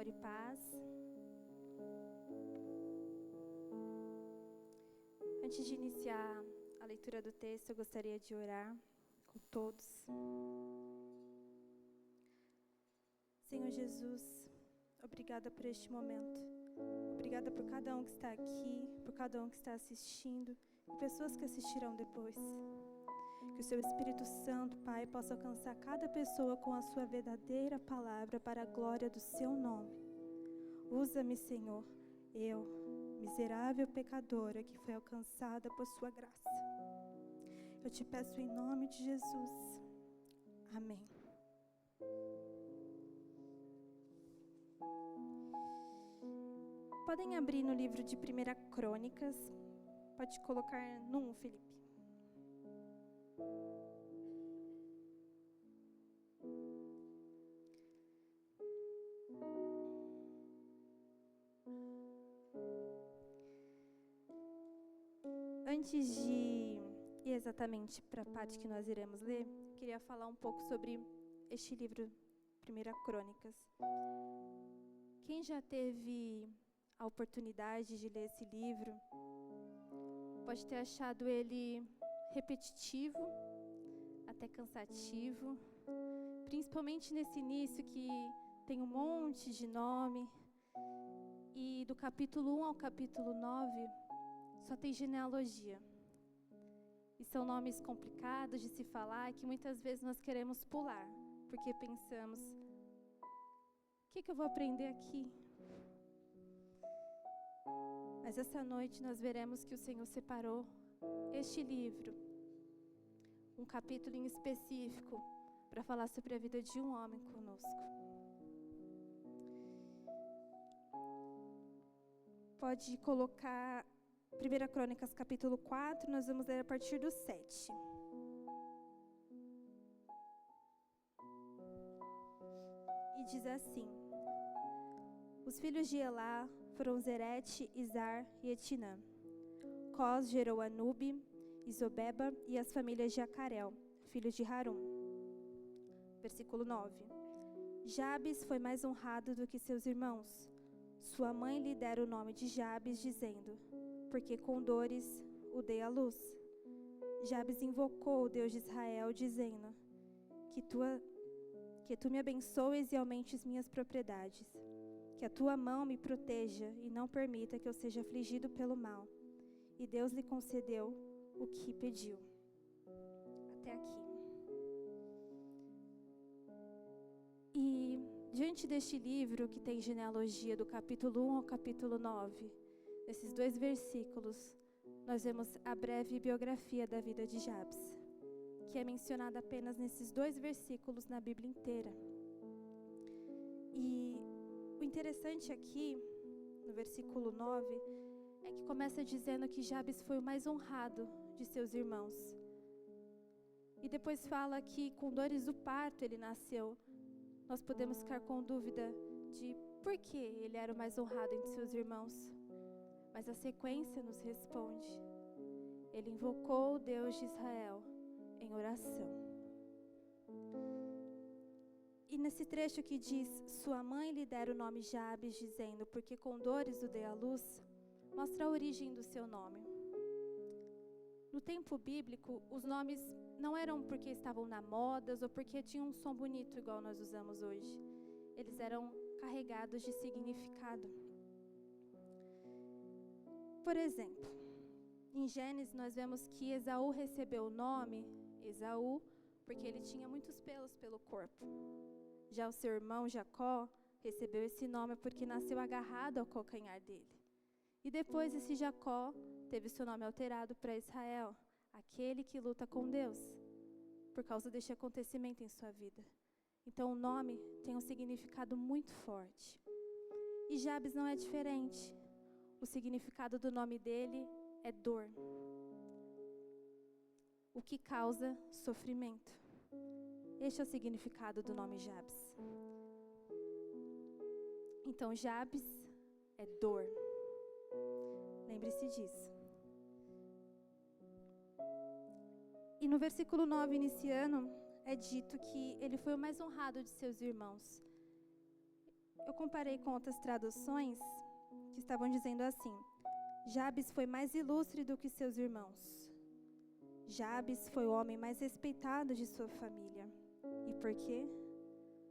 Amor e paz. Antes de iniciar a leitura do texto, eu gostaria de orar com todos. Senhor Jesus, obrigada por este momento. Obrigada por cada um que está aqui, por cada um que está assistindo e pessoas que assistirão depois. Que o seu Espírito Santo, Pai, possa alcançar cada pessoa com a sua verdadeira palavra para a glória do seu nome. Usa-me, Senhor, eu, miserável pecadora que foi alcançada por sua graça. Eu te peço em nome de Jesus. Amém. Podem abrir no livro de 1 Crônicas. Pode colocar no 1, Felipe. Antes de ir exatamente para a parte que nós iremos ler, eu queria falar um pouco sobre este livro, 1 Crônicas. Quem já teve a oportunidade de ler esse livro, pode ter achado ele repetitivo, até cansativo, principalmente nesse início que tem um monte de nome, e do capítulo 1 ao capítulo 9, só tem genealogia. E são nomes complicados de se falar que muitas vezes nós queremos pular, porque pensamos, o que eu vou aprender aqui? Mas essa noite nós veremos que o Senhor separou este livro, um capítulo em específico, para falar sobre a vida de um homem conosco. Pode colocar 1 Crônicas capítulo 4, nós vamos ler a partir do 7. E diz assim: Os filhos de Elá foram Zerete, Izar e Etinã. Cós gerou Anube, Isobeba e as famílias de Acarel, filhos de Harum. Versículo 9. Jabes foi mais honrado do que seus irmãos. Sua mãe lhe dera o nome de Jabes, dizendo: porque com dores o dei à luz. Jabes invocou o Deus de Israel, dizendo: que tu me abençoes e aumentes minhas propriedades. Que a tua mão me proteja e não permita que eu seja afligido pelo mal. E Deus lhe concedeu o que pediu. Até aqui. E diante deste livro que tem genealogia do capítulo 1 ao capítulo 9, nesses 2 versículos, nós vemos a breve biografia da vida de Jabes, que é mencionada apenas nesses 2 versículos na Bíblia inteira. E o interessante aqui, no versículo 9, é que começa dizendo que Jabes foi o mais honrado de seus irmãos. E depois fala que com dores do parto ele nasceu. Nós podemos ficar com dúvida de por que ele era o mais honrado entre seus irmãos. Mas a sequência nos responde. Ele invocou o Deus de Israel em oração. E nesse trecho que diz, sua mãe lhe dera o nome Jabes, dizendo, porque com dores o dei à luz, mostra a origem do seu nome. No tempo bíblico, os nomes não eram porque estavam na moda ou porque tinham um som bonito igual nós usamos hoje. Eles eram carregados de significado. Por exemplo, em Gênesis nós vemos que Esaú recebeu o nome Esaú porque ele tinha muitos pelos pelo corpo. Já o seu irmão Jacó recebeu esse nome porque nasceu agarrado ao calcanhar dele. E depois esse Jacó teve seu nome alterado para Israel, aquele que luta com Deus, por causa deste acontecimento em sua vida. Então o nome tem um significado muito forte. E Jabes não é diferente. O significado do nome dele é dor, o que causa sofrimento. Este é o significado do nome Jabes. Então Jabes é dor. Lembre-se disso. E no versículo 9, iniciando, é dito que ele foi o mais honrado de seus irmãos. eu comparei com outras traduções que estavam dizendo assim: Jabes foi mais ilustre do que seus irmãos. Jabes foi o homem mais respeitado de sua família. E por quê?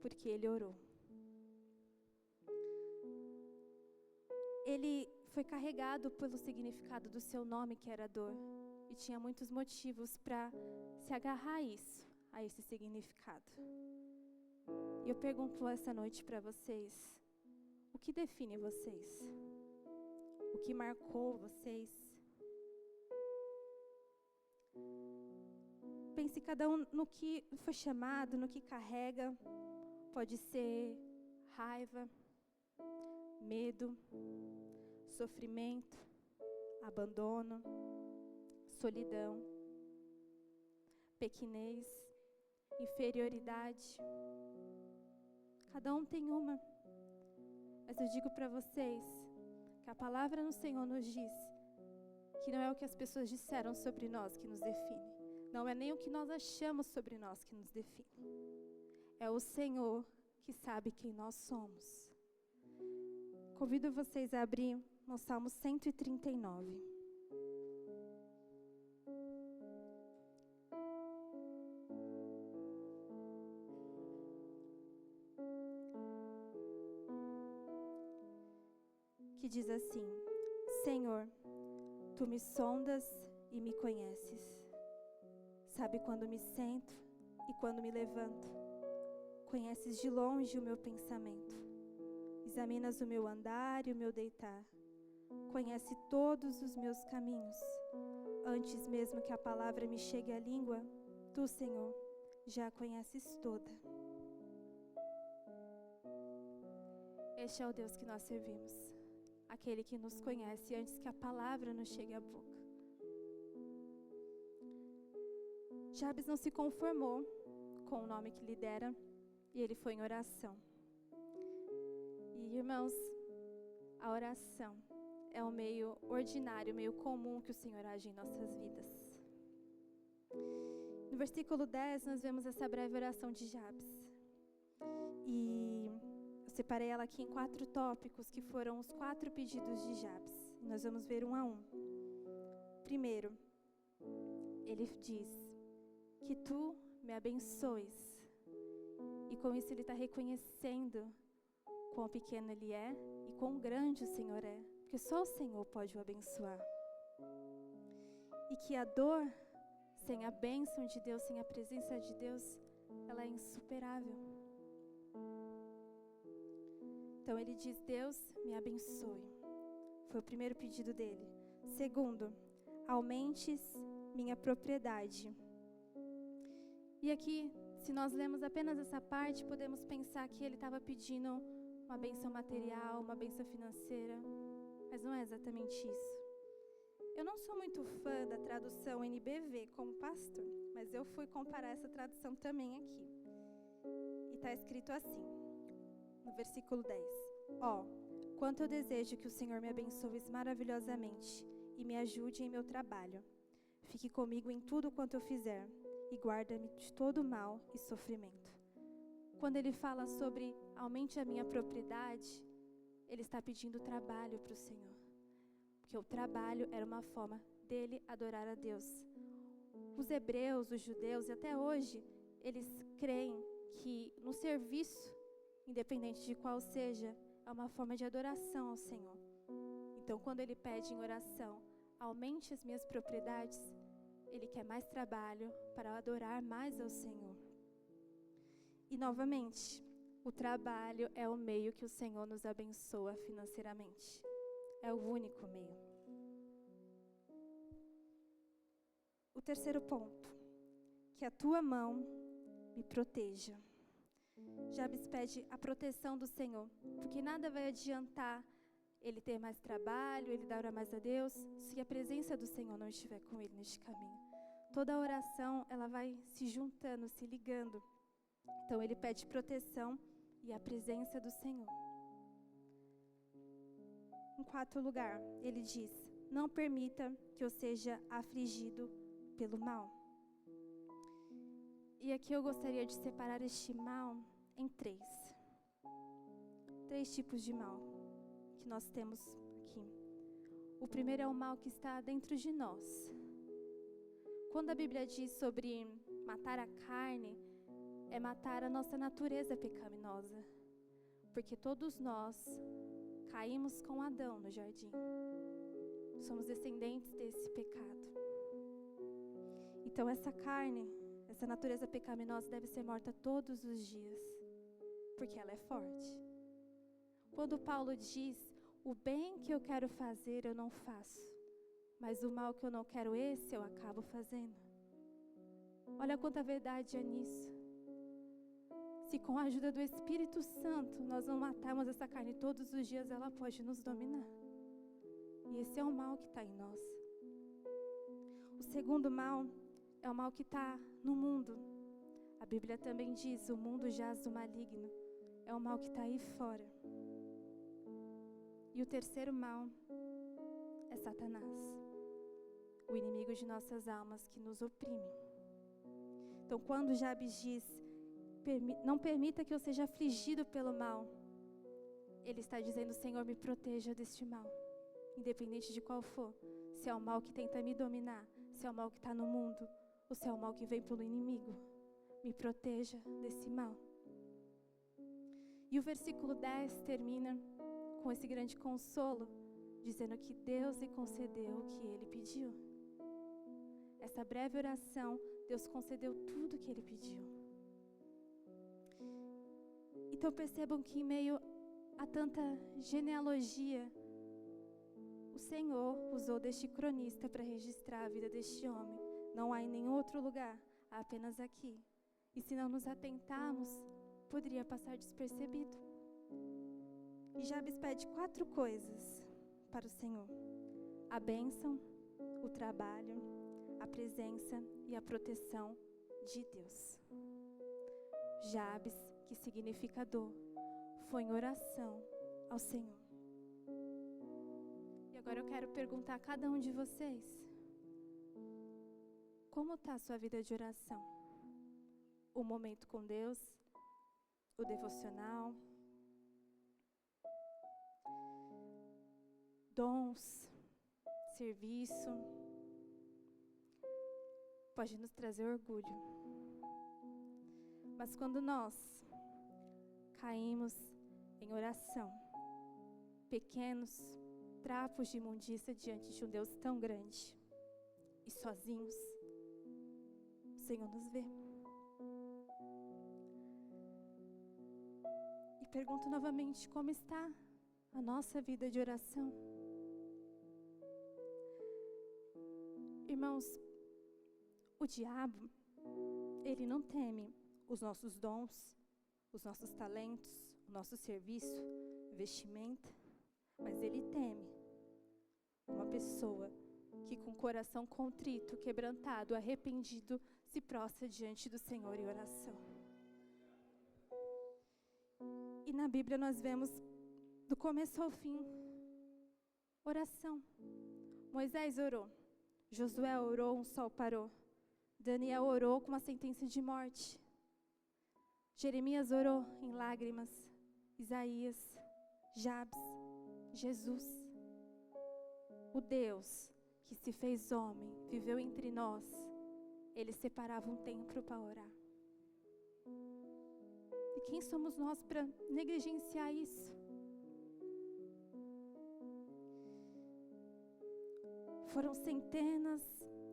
Porque ele orou. Ele foi carregado pelo significado do seu nome, que era dor. E tinha muitos motivos para se agarrar a esse significado. E eu pergunto essa noite para vocês: o que define vocês? O que marcou vocês? Pense cada um no que foi chamado, no que carrega. Pode ser raiva, medo, sofrimento, abandono, solidão, pequenez, inferioridade. Cada um tem uma. Mas eu digo para vocês que a palavra do Senhor nos diz que não é o que as pessoas disseram sobre nós que nos define. Não é nem o que nós achamos sobre nós que nos define. É o Senhor que sabe quem nós somos. Convido vocês a abrir no Salmo 139. Que diz assim: Senhor, Tu me sondas e me conheces. Sabe quando me sento e quando me levanto. Conheces de longe o meu pensamento. Examinas o meu andar e o meu deitar. Conhece todos os meus caminhos. Antes mesmo que a palavra me chegue à língua, Tu, Senhor, já a conheces toda. Este é o Deus que nós servimos. Aquele que nos conhece antes que a palavra nos chegue à boca. Jabes não se conformou com o nome que lhe dera e ele foi em oração. E, irmãos, a oração é um meio ordinário, meio comum que o Senhor age em nossas vidas. No versículo 10, nós vemos essa breve oração de Jabes. E eu separei ela aqui em 4 tópicos, que foram os 4 pedidos de Jabes. Nós vamos ver um a um. Primeiro, ele diz: que Tu me abençoes. E com isso ele está reconhecendo quão pequeno ele é e quão grande o Senhor é. Porque só o Senhor pode o abençoar. E que a dor, sem a bênção de Deus, sem a presença de Deus, ela é insuperável. Então ele diz: Deus, me abençoe. Foi o primeiro pedido dele. Segundo, aumentes minha propriedade. E aqui, se nós lemos apenas essa parte, podemos pensar que ele estava pedindo uma bênção material, uma bênção financeira. Mas não é exatamente isso. Eu não sou muito fã da tradução NBV como pastor, mas eu fui comparar essa tradução também aqui. E está escrito assim, no versículo 10. Quanto eu desejo que o Senhor me abençoe maravilhosamente e me ajude em meu trabalho. Fique comigo em tudo quanto eu fizer e guarda-me de todo mal e sofrimento. Quando ele fala sobre aumente a minha propriedade, ele está pedindo trabalho para o Senhor. Porque o trabalho era uma forma dele adorar a Deus. Os hebreus, os judeus, e até hoje, eles creem que no serviço, independente de qual seja, é uma forma de adoração ao Senhor. Então, quando ele pede em oração, aumente as minhas propriedades, ele quer mais trabalho para adorar mais ao Senhor. E novamente, o trabalho é o meio que o Senhor nos abençoa financeiramente. É o único meio. O terceiro ponto, que a tua mão me proteja. Jabes pede a proteção do Senhor, porque nada vai adiantar ele ter mais trabalho, ele dar mais a Deus, se a presença do Senhor não estiver com ele neste caminho. Toda a oração, ela vai se juntando, se ligando. Então ele pede proteção e a presença do Senhor. Em 4º lugar, ele diz: não permita que eu seja afligido pelo mal. E aqui eu gostaria de separar este mal em 3. 3 tipos de mal que nós temos aqui. O primeiro é o mal que está dentro de nós. Quando a Bíblia diz sobre matar a carne, é matar a nossa natureza pecaminosa. Porque todos nós caímos com Adão no jardim. Somos descendentes desse pecado. Então essa carne, essa natureza pecaminosa deve ser morta todos os dias, porque ela é forte. Quando Paulo diz, o bem que eu quero fazer eu não faço, mas o mal que eu não quero esse eu acabo fazendo. Olha quanta verdade é nisso. Se com a ajuda do Espírito Santo nós não matarmos essa carne todos os dias, ela pode nos dominar. E esse é o mal que está em nós. O segundo mal é o mal que está no mundo. A Bíblia também diz, o mundo jaz do maligno. É o mal que está aí fora. E o terceiro mal é Satanás, o inimigo de nossas almas que nos oprime. Então, quando Jabes diz, não permita que eu seja afligido pelo mal, ele está dizendo, Senhor, me proteja deste mal, independente de qual for. Se é o mal que tenta me dominar, se é o mal que está no mundo, ou se é o mal que vem pelo inimigo, me proteja desse mal. E o versículo 10 termina com esse grande consolo, dizendo que Deus lhe concedeu o que ele pediu. Essa breve oração, Deus concedeu tudo o que ele pediu. Então percebam que em meio a tanta genealogia, o Senhor usou deste cronista para registrar a vida deste homem. Não há em nenhum outro lugar, há apenas aqui. E se não nos atentarmos, poderia passar despercebido. E Jabes pede 4 coisas para o Senhor: a bênção, o trabalho, a presença e a proteção de Deus. Jabes, que significa dor, foi em oração ao Senhor. E agora eu quero perguntar a cada um de vocês, como está a sua vida de oração? O momento com Deus, o devocional, dons, serviço, pode nos trazer orgulho. Mas quando nós caímos em oração, pequenos trapos de imundícia diante de um Deus tão grande, e sozinhos, o Senhor nos vê. E pergunto novamente, como está a nossa vida de oração? Irmãos, o diabo, ele não teme os nossos dons, os nossos talentos, o nosso serviço, vestimenta, mas ele teme uma pessoa que com o coração contrito, quebrantado, arrependido, se prostra diante do Senhor em oração. E na Bíblia nós vemos, do começo ao fim, oração. Moisés orou, Josué orou, um sol parou, Daniel orou com uma sentença de morte, Jeremias orou em lágrimas, Isaías, Jabes, Jesus. O Deus que se fez homem, viveu entre nós, ele separava um tempo para orar. E quem somos nós para negligenciar isso? Foram centenas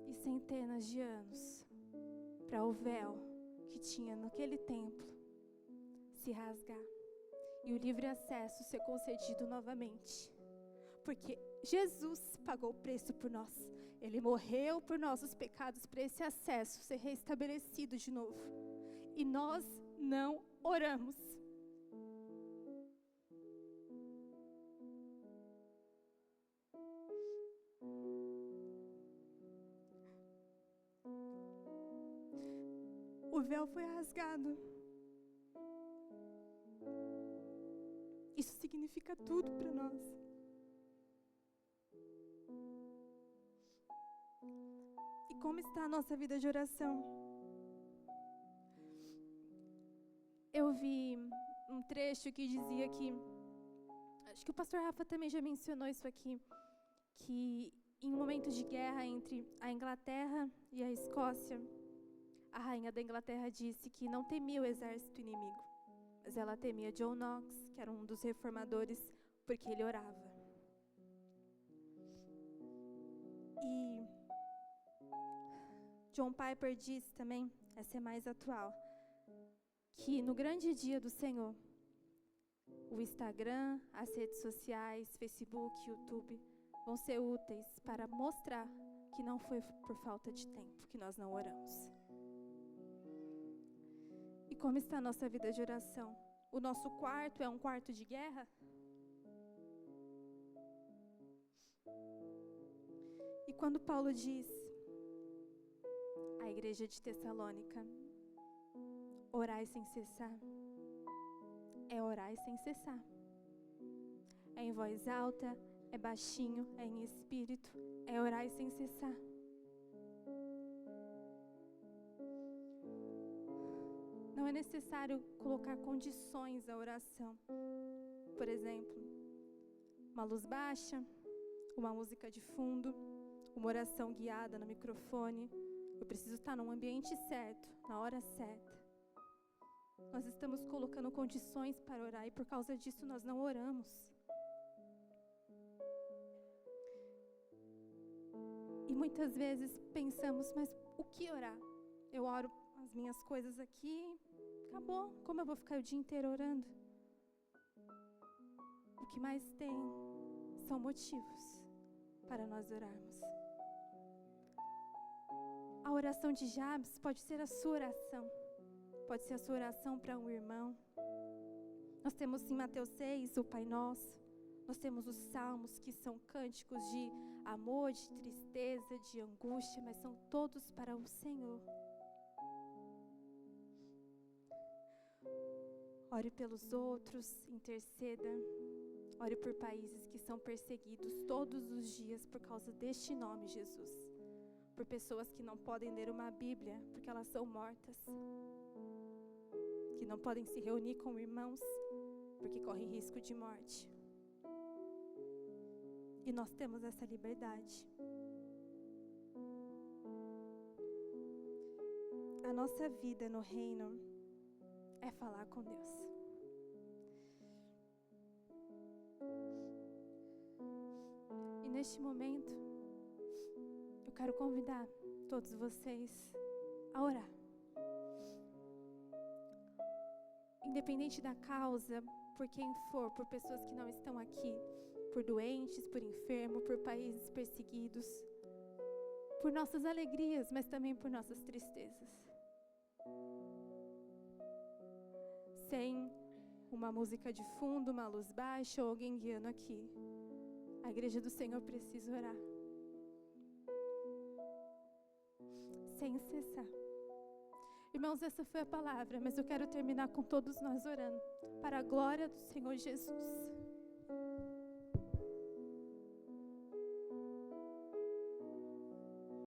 e centenas de anos para o véu que tinha naquele templo se rasgar e o livre acesso ser concedido novamente, porque Jesus pagou o preço por nós. Ele morreu por nossos pecados para esse acesso ser restabelecido de novo. E nós não oramos. O véu foi rasgado. Isso significa tudo para nós. E como está a nossa vida de oração? Eu vi um trecho que dizia que acho que o pastor Rafa também já mencionou isso aqui, que em um momento de guerra entre a Inglaterra e a Escócia, a rainha da Inglaterra disse que não temia o exército inimigo, mas ela temia John Knox, que era um dos reformadores, porque ele orava. E John Piper disse também, essa é mais atual, que no grande dia do Senhor, o Instagram, as redes sociais, Facebook, YouTube, vão ser úteis para mostrar que não foi por falta de tempo que nós não oramos. E como está a nossa vida de oração? O nosso quarto é um quarto de guerra? E quando Paulo diz à igreja de Tessalônica, orai sem cessar, é orar sem cessar. É em voz alta, é baixinho, é em espírito, é orar sem cessar. Não é necessário colocar condições à oração. Por exemplo, uma luz baixa, uma música de fundo, uma oração guiada no microfone. Eu preciso estar num ambiente certo, na hora certa. Nós estamos colocando condições para orar e por causa disso nós não oramos. E muitas vezes pensamos, mas o que orar? Eu oro as minhas coisas aqui, acabou. Como eu vou ficar o dia inteiro orando? O que mais tem são motivos para nós orarmos. A oração de Jabes pode ser a sua oração. Pode ser a sua oração para um irmão. Nós temos em Mateus 6 o Pai Nosso. Nós temos os salmos que são cânticos de amor, de tristeza, de angústia, mas são todos para o Senhor. Ore pelos outros, interceda. Ore por países que são perseguidos todos os dias por causa deste nome, Jesus. Por pessoas que não podem ler uma Bíblia porque elas são mortas. Que não podem se reunir com irmãos porque correm risco de morte. E nós temos essa liberdade. A nossa vida no reino é falar com Deus. E neste momento, eu quero convidar todos vocês a orar. Independente da causa, por quem for, por pessoas que não estão aqui, por doentes, por enfermos, por países perseguidos, por nossas alegrias, mas também por nossas tristezas. Sem uma música de fundo, uma luz baixa ou alguém guiando aqui, a igreja do Senhor precisa orar. Sem cessar. Irmãos, essa foi a palavra, mas eu quero terminar com todos nós orando, para a glória do Senhor Jesus.